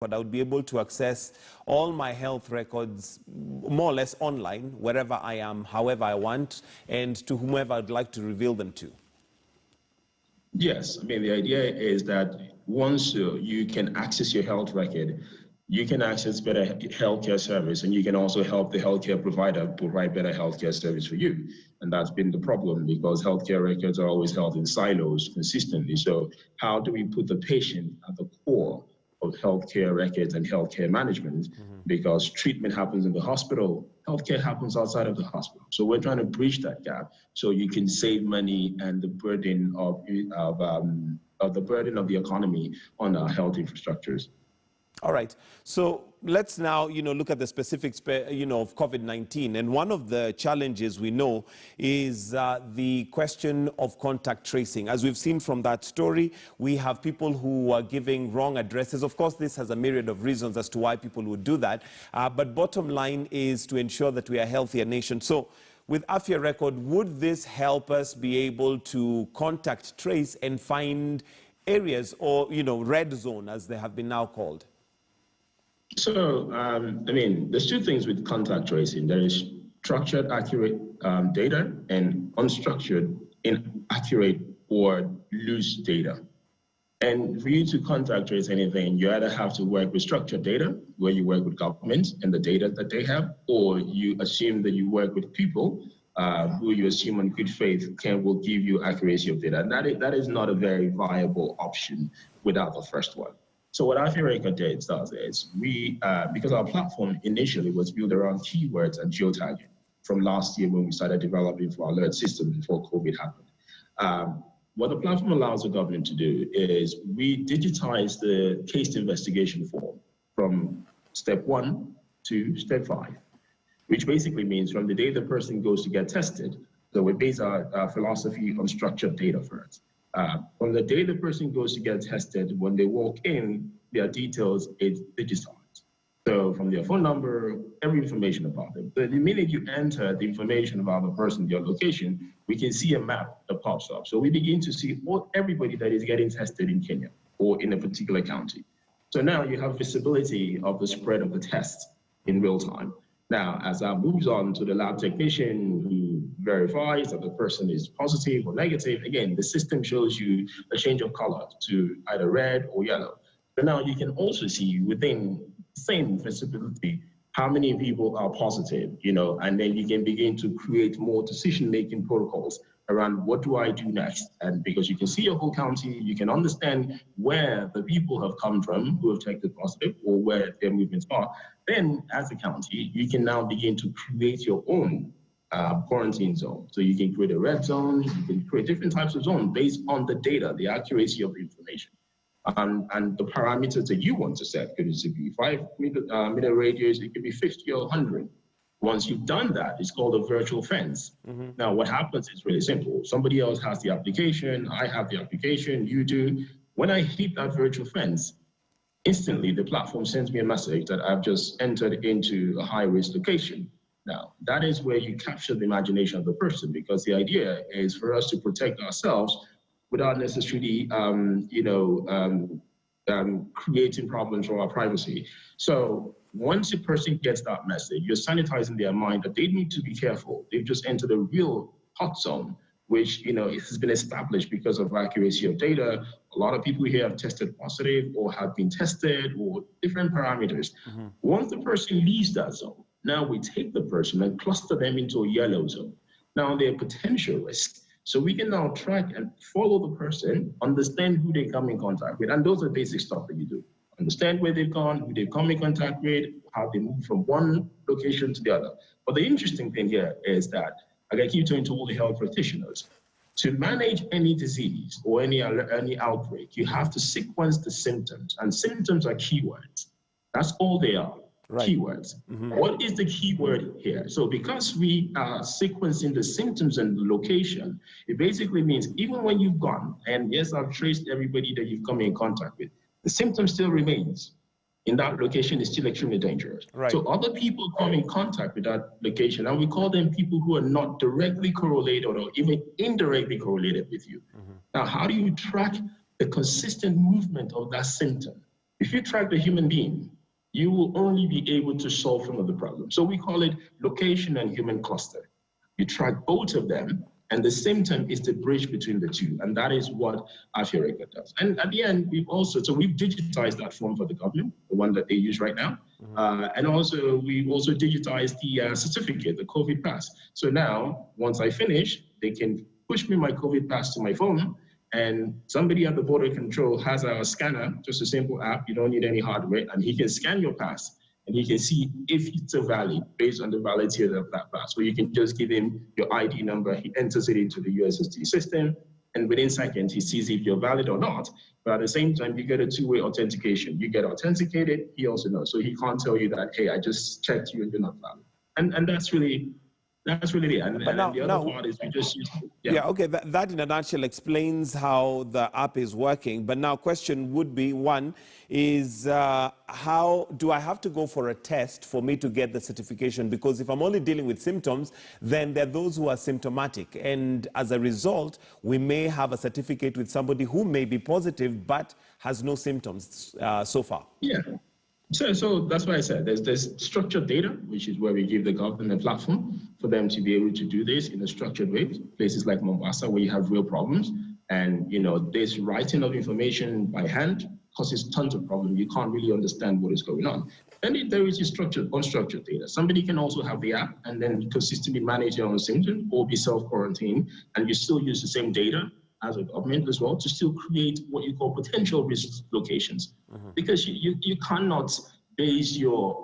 but I would be able to access all my health records more or less online, wherever I am, however I want, and to whomever I'd like to reveal them to. Yes, I mean, the idea is that once you can access your health record, you can access better healthcare service, and you can also help the healthcare provider provide better healthcare service for you. And that's been the problem, because healthcare records are always held in silos consistently. So how do we put the patient at the core of healthcare records and healthcare management? Because treatment happens in the hospital, healthcare happens outside of the hospital. So we're trying to bridge that gap so you can save money and the burden of the economy on our health infrastructures. All right. So let's now, look at the specifics, of COVID-19. And one of the challenges we know is the question of contact tracing. As we've seen from that story, we have people who are giving wrong addresses. Of course, this has a myriad of reasons as to why people would do that. But bottom line is to ensure that we are a healthier nation. So with Afya Rekod, would this help us be able to contact trace and find areas or, red zone, as they have been now called? So, I mean, there's two things with contact tracing. There is structured, accurate data and unstructured, inaccurate, or loose data. And for you to contact trace anything, you either have to work with structured data, where you work with governments and the data that they have, or you assume that you work with people who you assume on good faith will give you accuracy of data. And that is not a very viable option without the first one. So what Afya Rekod does is because our platform initially was built around keywords and geo-tagging from last year when we started developing for our alert system before COVID happened. What the platform allows the government to do is we digitize the case investigation form from step 1 to step 5, which basically means from the day the person goes to get tested, so we base our philosophy on structured data first. From the day the person goes to get tested, when they walk in, their details is digitized. So from their phone number, every information about them. So the minute you enter the information about the person, their location, we can see a map that pops up. So we begin to see everybody that is getting tested in Kenya or in a particular county. So now you have visibility of the spread of the test in real time. Now, as that moves on to the lab technician who verifies that the person is positive or negative, again, the system shows you a change of color to either red or yellow. So now you can also see within the same visibility how many people are positive, and then you can begin to create more decision-making protocols around what do I do next. And because you can see your whole county, you can understand where the people have come from who have tested positive or where their movements are. Then as a county, you can now begin to create your own quarantine zone. So you can create a red zone, you can create different types of zones based on the data, the accuracy of the information. And the parameters that you want to set. Could it be 5 meter radius, it could be 50 or 100. Once you've done that, it's called a virtual fence. Now, what happens is really simple. Somebody else has the application, I have the application, you do. When I hit that virtual fence, instantly the platform sends me a message that I've just entered into a high-risk location. Now, that is where you capture the imagination of the person, because the idea is for us to protect ourselves without necessarily, creating problems for our privacy. So once a person gets that message, you're sanitizing their mind that they need to be careful. They've just entered a real hot zone, which it has been established because of accuracy of data. A lot of people here have tested positive or have been tested or different parameters. Once the person leaves that zone, now we take the person and cluster them into a yellow zone. Now they're potential risk. So we can now track and follow the person, understand who they come in contact with. And those are basic stuff that you do. Understand where they've gone, who they've come in contact with, how they move from one location to the other. But the interesting thing here is that, like I keep talking to all the health practitioners, to manage any disease or any outbreak, you have to sequence the symptoms. And symptoms are keywords. That's all they are. Right. Keywords. What is the keyword here? So because we are sequencing the symptoms and the location, it basically means even when you've gone, and yes, I've traced everybody that you've come in contact with, the symptom still remains in that location is still extremely dangerous. Right. So other people come in contact with that location, and we call them people who are not directly correlated or even indirectly correlated with you. Now, how do you track the consistent movement of that symptom? If you track the human being, you will only be able to solve some of the problems. So we call it location and human cluster. You track both of them, and the same time is the bridge between the two. And that is what Afya Rekod does. And at the end, we've digitized that form for the government, the one that they use right now. And also, we've also digitized the certificate, the COVID pass. So now, once I finish, they can push me my COVID pass to my phone, and somebody at the border control has a scanner, just a simple app, you don't need any hardware, and he can scan your pass, and he can see if it's a valid based on the validity of that pass. So you can just give him your ID number, he enters it into the USSD system, and within seconds, he sees if you're valid or not. But at the same time, you get a two-way authentication. You get authenticated, he also knows. So he can't tell you that, hey, I just checked you and you're not valid. And that's really it. And the other part is we just use it. Yeah, okay, that in a nutshell explains how the app is working. But now question would be, one, is how do I have to go for a test for me to get the certification? Because if I'm only dealing with symptoms, then there are those who are symptomatic. And as a result, we may have a certificate with somebody who may be positive but has no symptoms so far. Yeah. So that's why I said there's structured data, which is where we give the government a platform for them to be able to do this in a structured way. Places like Mombasa, where you have real problems, and this writing of information by hand causes tons of problems. You can't really understand what is going on. And there is structured, unstructured data. Somebody can also have the app and then consistently manage their own symptoms or be self-quarantined, and you still use the same data as a government as well to still create what you call potential risk locations, because you cannot base your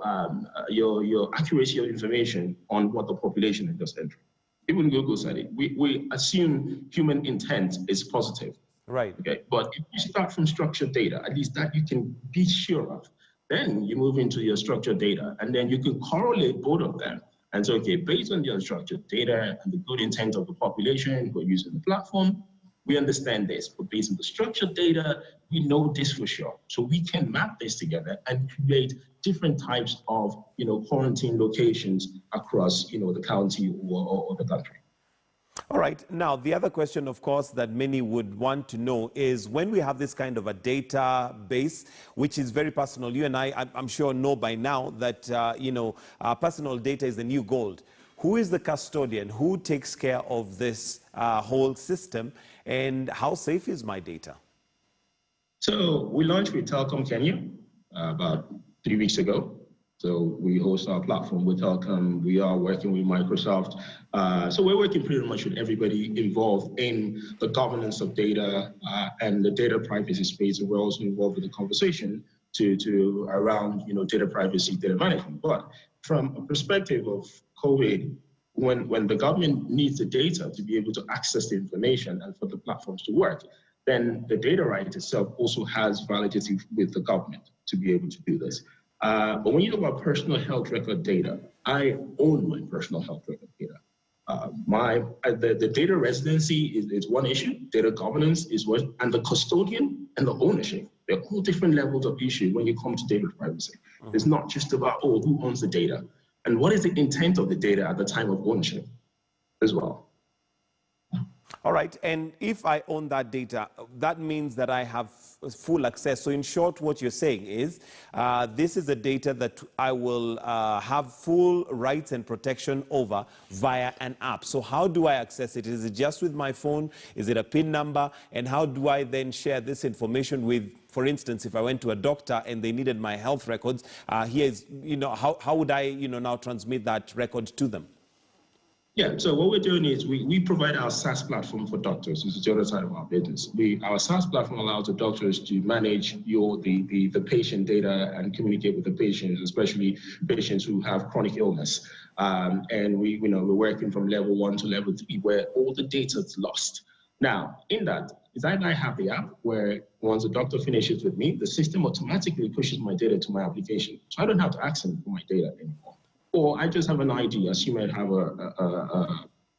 accuracy of information on what the population is just entering. Even Google said it. We assume human intent is positive. Right. Okay. But if you start from structured data, at least that you can be sure of, then you move into your structured data, and then you can correlate both of them. And so, okay, based on the unstructured data and the good intent of the population who are using the platform, we understand this, but based on the structured data, we know this for sure. So we can map this together and create different types of, quarantine locations across, the county or the country. All right. Now, the other question, of course, that many would want to know is when we have this kind of a database, which is very personal, you and I'm sure know by now that, personal data is the new gold. Who is the custodian? Who takes care of this whole system? And how safe is my data? So we launched with Telkom Kenya about 3 weeks ago. So we host our platform with Telkom. We are working with Microsoft. So we're working pretty much with everybody involved in the governance of data and the data privacy space. And we're also involved with the conversation to around data privacy, data management. But from a perspective of COVID, when the government needs the data to be able to access the information and for the platforms to work, then the data right itself also has validity with the government to be able to do this. But when you talk about personal health record data, I own my personal health record data. The data residency is one issue, data governance is one, and the custodian and the ownership. They're all different levels of issue when you come to data privacy. It's not just about, who owns the data, and what is the intent of the data at the time of ownership as well. All right, and if I own that data, that means that I have full access. So in short, what you're saying is this is the data that I will have full rights and protection over via an app. So how do I access it? Is it just with my phone? Is it a PIN number? And how do I then share this information with, for instance, if I went to a doctor and they needed my health records, how would I, now transmit that record to them? Yeah, so what we're doing is we provide our SaaS platform for doctors. This is the other side of our business. Our SaaS platform allows the doctors to manage the patient data and communicate with the patients, especially patients who have chronic illness. And we're working from level 1 to level 3, where all the data is lost. Now, in that, is I have the app where once the doctor finishes with me, the system automatically pushes my data to my application. So I don't have to ask them for my data anymore. Or I just have an ID. Assume I have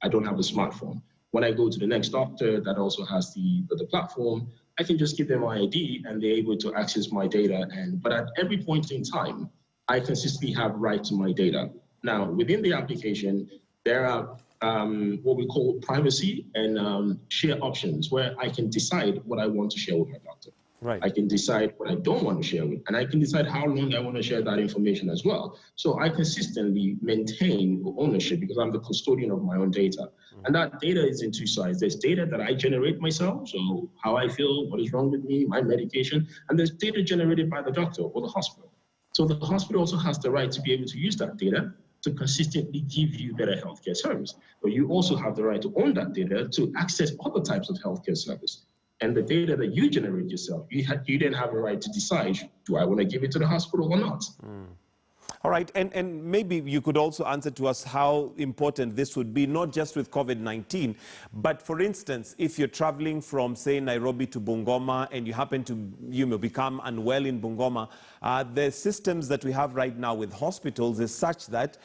I don't have a smartphone. When I go to the next doctor that also has the platform, I can just give them my ID and they're able to access my data. But at every point in time, I consistently have right to my data. Now, within the application, there are what we call privacy and share options, where I can decide what I want to share with my doctor. Right. I can decide what I don't want to share with, and I can decide how long I want to share that information as well. So I consistently maintain ownership because I'm the custodian of my own data. And that data is in two sides. There's data that I generate myself, so how I feel, what is wrong with me, my medication, and there's data generated by the doctor or the hospital. So the hospital also has the right to be able to use that data to consistently give you better healthcare service. But you also have the right to own that data to access other types of healthcare service. And the data that you generate yourself, you then have a right to decide, do I want to give it to the hospital or not? All right, and maybe you could also answer to us how important this would be, not just with COVID-19, but for instance, if you're traveling from, say, Nairobi to Bungoma and you happen to become unwell in Bungoma, the systems that we have right now with hospitals is such that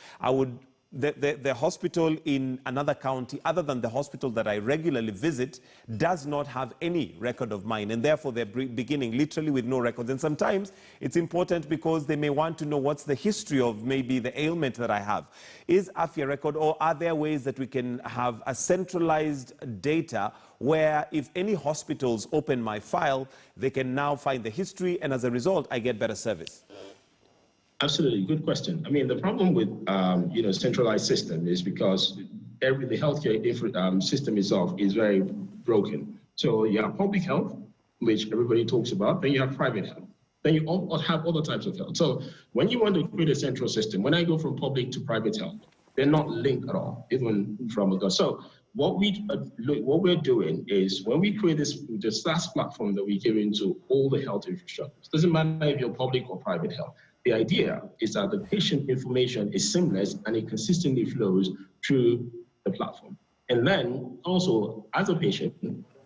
the hospital in another county, other than the hospital that I regularly visit, does not have any record of mine. And therefore, they're beginning literally with no records. And sometimes it's important because they may want to know what's the history of maybe the ailment that I have. Is Afya Rekod, or are there ways that we can have a centralized data where if any hospitals open my file, they can now find the history, and as a result, I get better service? Absolutely, good question. I mean, the problem with centralized system is because the healthcare system itself is very broken. So you have public health, which everybody talks about, then you have private health, then you all have other types of health. So when you want to create a central system, when I go from public to private health, they're not linked at all, even from a go. So what we're doing is when we create this SaaS platform that we give into all the health infrastructure, it doesn't matter if you're public or private health. The idea is that the patient information is seamless and it consistently flows through the platform. And then also, as a patient,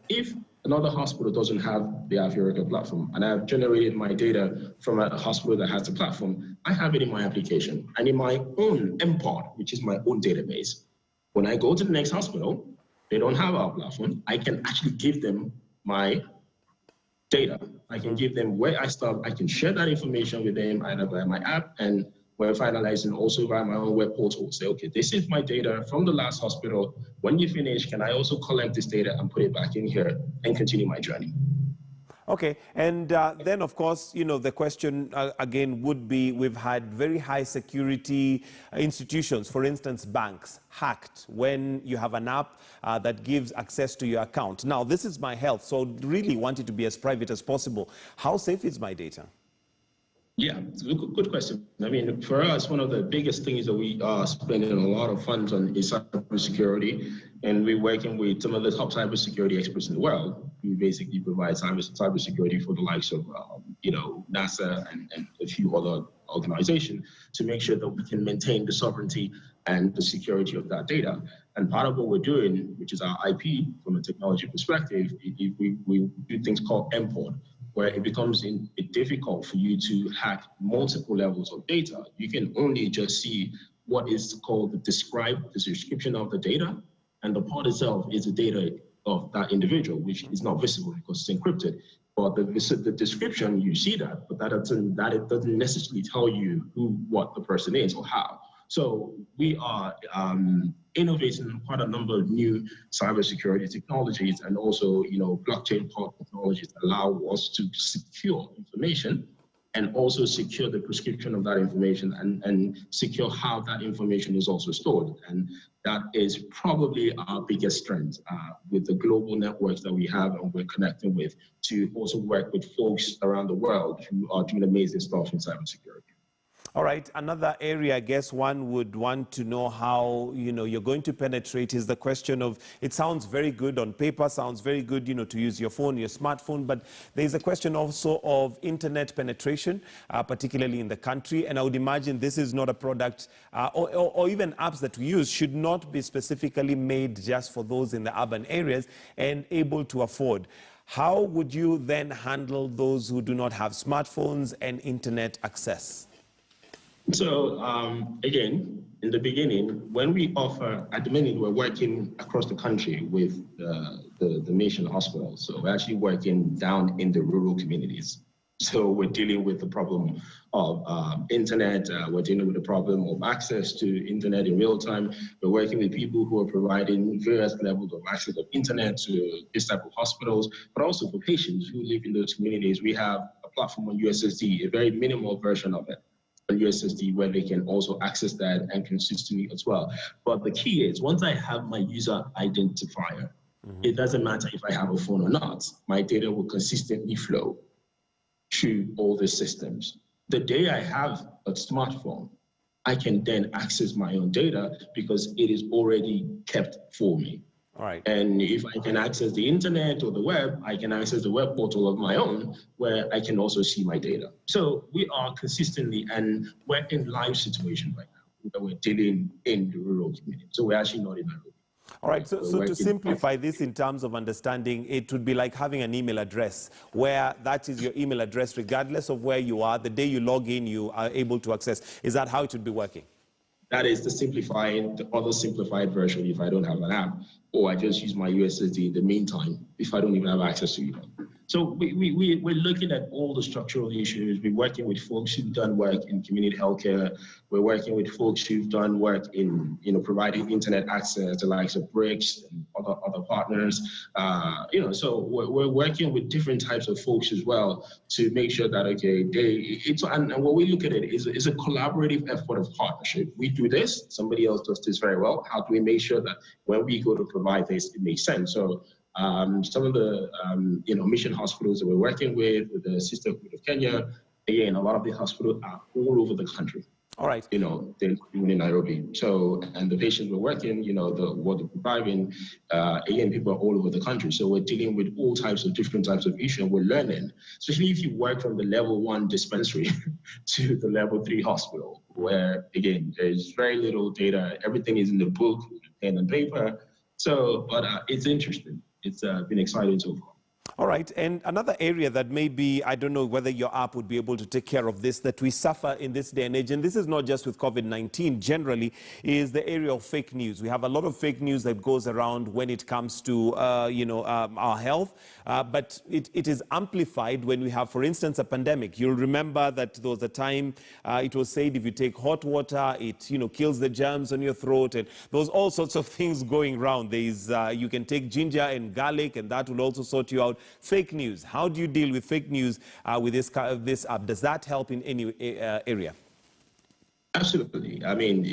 if another hospital doesn't have the Afya Rekod platform and I've generated my data from a hospital that has the platform, I have it in my application and in my own MPOD, which is my own database. When I go to the next hospital, they don't have our platform. I can actually give them my data. I can give them where I start. I can share that information with them either via my app, and we're finalizing also via my own web portal. Say, okay, this is my data from the last hospital. When you finish, can I also collect this data and put it back in here and continue my journey? Okay, and then of course, the question again would be, we've had very high security institutions, for instance, banks, hacked when you have an app that gives access to your account. Now, this is my health, so really want it to be as private as possible. How safe is my data? Yeah, it's a good question. I mean, for us, one of the biggest things that we are spending a lot of funds on is cybersecurity, and we're working with some of the top cybersecurity experts in the world. We basically provide cybersecurity for the likes of, NASA and a few other organizations to make sure that we can maintain the sovereignty and the security of that data. And part of what we're doing, which is our IP from a technology perspective, we do things called MPOD, where it becomes difficult for you to hack multiple levels of data. You can only just see what is called the description of the data, and the pod itself is the data of that individual, which is not visible because it's encrypted. But the description, you see that, but it doesn't necessarily tell you what the person is or how. So we are innovating quite a number of new cybersecurity technologies, and also, blockchain technologies that allow us to secure information and also secure the prescription of that information, and secure how that information is also stored. And that is probably our biggest strength with the global networks that we have and we're connecting with, to also work with folks around the world who are doing amazing stuff in cybersecurity. All right, another area I guess one would want to know how, you're going to penetrate is the question of, it sounds very good on paper, sounds very good, to use your phone, your smartphone, but there's a question also of internet penetration, particularly in the country. And I would imagine this is not a product, or even apps that we use should not be specifically made just for those in the urban areas and able to afford. How would you then handle those who do not have smartphones and internet access? So again, in the beginning, when we offer, at the minute, we're working across the country with the mission hospitals. So we're actually working down in the rural communities. So we're dealing with the problem of internet. We're dealing with the problem of access to internet in real time. We're working with people who are providing various levels of access of internet to this type of hospitals, but also for patients who live in those communities. We have a platform on USSD, a very minimal version of it on USSD, where they can also access that and consistently as well. But the key is, once I have my user identifier, it doesn't matter if I have a phone or not, my data will consistently flow to all the systems. The day I have a smartphone, I can then access my own data because it is already kept for me. All right. And if I can access the internet or the web, I can access the web portal of my own, where I can also see my data. So we are consistently, and we're in live situation right now, where we're dealing in the rural community. So we're actually not in Nairobi. All right, so to simplify this in terms of understanding, it would be like having an email address, where that is your email address, regardless of where you are. The day you log in, you are able to access. Is that how it would be working? That is the other simplified version if I don't have an app, or I just use my USSD in the meantime if I don't even have access to it. So we're looking at all the structural issues. We're working with folks who've done work in community healthcare. We're working with folks who've done work in providing internet access, the likes of BRICS and other partners. So we're working with different types of folks as well to make sure that and what we look at it is a collaborative effort of partnership. We do this, somebody else does this very well. How do we make sure that when we go to provide this, it makes sense? So some of the mission hospitals that we're working with the Sisterhood of Kenya, again, a lot of the hospitals are all over the country. All right. They're even in Nairobi. So, and the patients we're working, what they're providing, again, people are all over the country. So we're dealing with all types of different types of issues, and we're learning, especially if you work from the level 1 dispensary to the level 3 hospital, where, again, there's very little data. Everything is in the book, pen and paper. So, but it's interesting. It's been exciting so far. All right, and another area that maybe, I don't know whether your app would be able to take care of this, that we suffer in this day and age, and this is not just with COVID-19 generally, is the area of fake news. We have a lot of fake news that goes around when it comes to, our health, but it is amplified when we have, for instance, a pandemic. You'll remember that there was a time it was said if you take hot water, it, kills the germs on your throat, and there was all sorts of things going around. There is, you can take ginger and garlic, and that will also sort you out. Fake news. How do you deal with fake news with this app? Does that help in any area? Absolutely. I mean,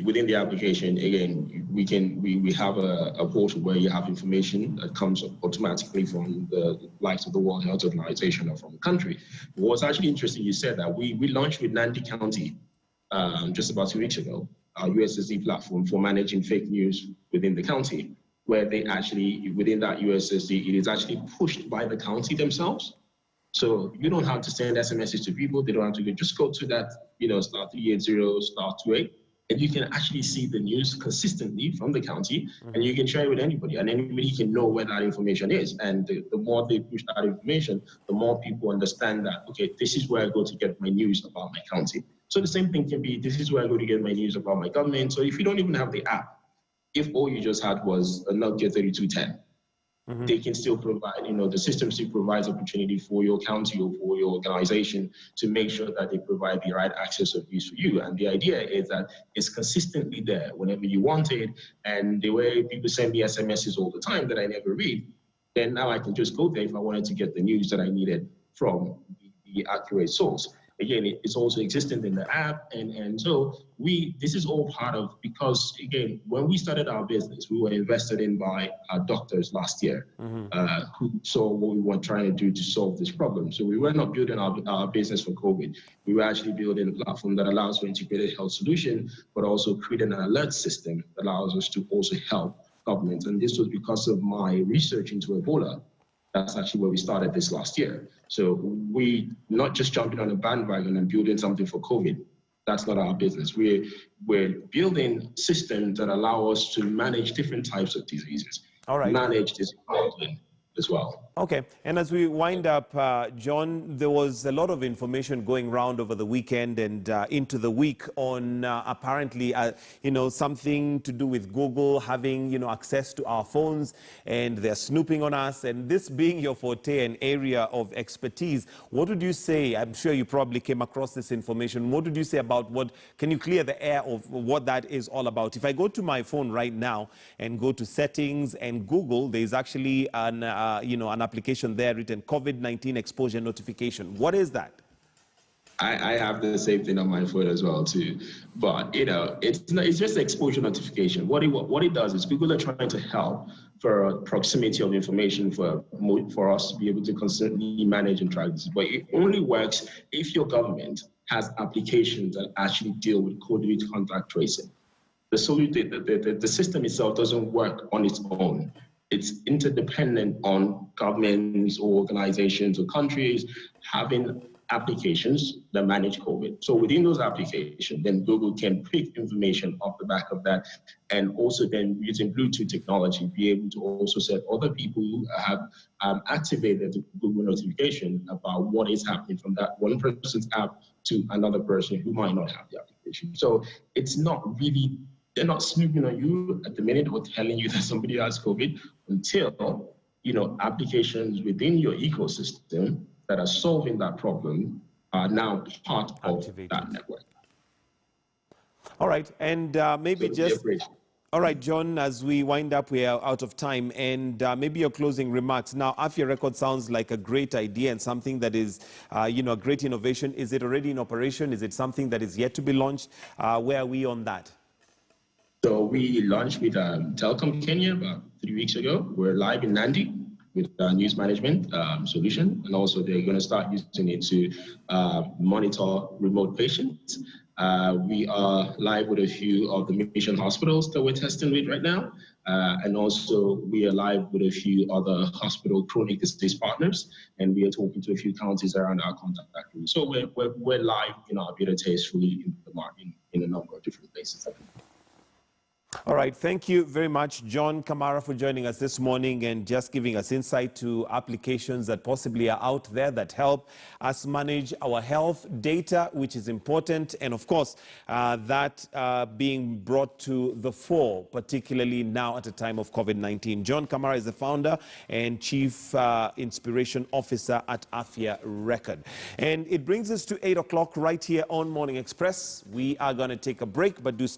within the application, again, we have a portal where you have information that comes automatically from the likes of the World Health Organization or from the country. What's actually interesting, you said that we launched with Nandi County just about 2 weeks ago, our USSD platform for managing fake news within the county, where they actually, within that USSD, it is actually pushed by the county themselves. So you don't have to send SMSs to people. They don't have to just go to that, *380, *28, and you can actually see the news consistently from the county, and you can share it with anybody, and anybody can know where that information is. And the more they push that information, the more people understand that, okay, this is where I go to get my news about my county. So the same thing can be, this is where I go to get my news about my government. So if you don't even have the app, if all you just had was a Nokia 3210, they can still provide, the system still provides opportunity for your county or for your organization to make sure that they provide the right access of use for you. And the idea is that it's consistently there whenever you want it. And the way people send me SMSs all the time that I never read, then now I can just go there if I wanted to get the news that I needed from the accurate source. Again, it's also existent in the app. And so this is all part of, because again, when we started our business, we were invested in by our doctors last year who saw what we were trying to do to solve this problem. So we were not building our business for COVID. We were actually building a platform that allows for integrated health solution, but also creating an alert system that allows us to also help governments. And this was because of my research into Ebola. That's actually where we started this last year. So we not just jumping on a bandwagon and building something for COVID. That's not our business. We're building systems that allow us to manage different types of diseases. All right. Manage this problem as well. Okay, and as we wind up, John, there was a lot of information going around over the weekend and into the week on apparently, something to do with Google having, access to our phones, and they're snooping on us. And this being your forte and area of expertise, what would you say? I'm sure you probably came across this information. What would you say about can you clear the air of what that is all about? If I go to my phone right now and go to settings and Google, there's actually an application there written COVID-19 exposure notification. What is that? I have the same thing on my phone as well too, but it's just exposure notification. What it does is people are trying to help for proximity of information for us to be able to constantly manage and track this. But it only works if your government has applications that actually deal with COVID contact tracing. The system itself doesn't work on its own. It's interdependent on governments or organizations or countries having applications that manage COVID. So within those applications, then Google can pick information off the back of that, and also then using Bluetooth technology, be able to also set other people who have activated the Google notification about what is happening from that one person's app to another person who might not have the application. So it's not really, they're not snooping on you at the minute or telling you that somebody has COVID until, applications within your ecosystem that are solving that problem are now part of that network. All right, and all right, John, as we wind up, we are out of time, and maybe your closing remarks. Now, Afya Rekod sounds like a great idea and something that is, a great innovation. Is it already in operation? Is it something that is yet to be launched? Where are we on that? So we launched with Telecom Kenya about 3 weeks ago. We're live in Nandi with news management solution, and also they're going to start using it to monitor remote patients. We are live with a few of the mission hospitals that we're testing with right now, and also we are live with a few other hospital chronic disease partners, and we are talking to a few counties around our contact factory. So we're live in our beta test fully in the market in a number of different places. All right, thank you very much, John Kamara, for joining us this morning and just giving us insight to applications that possibly are out there that help us manage our health data, which is important, and of course, that being brought to the fore, particularly now at a time of COVID-19. John Kamara is the founder and Chief Inspiration Officer at Afya Rekod. And it brings us to 8 o'clock right here on Morning Express. We are going to take a break, but do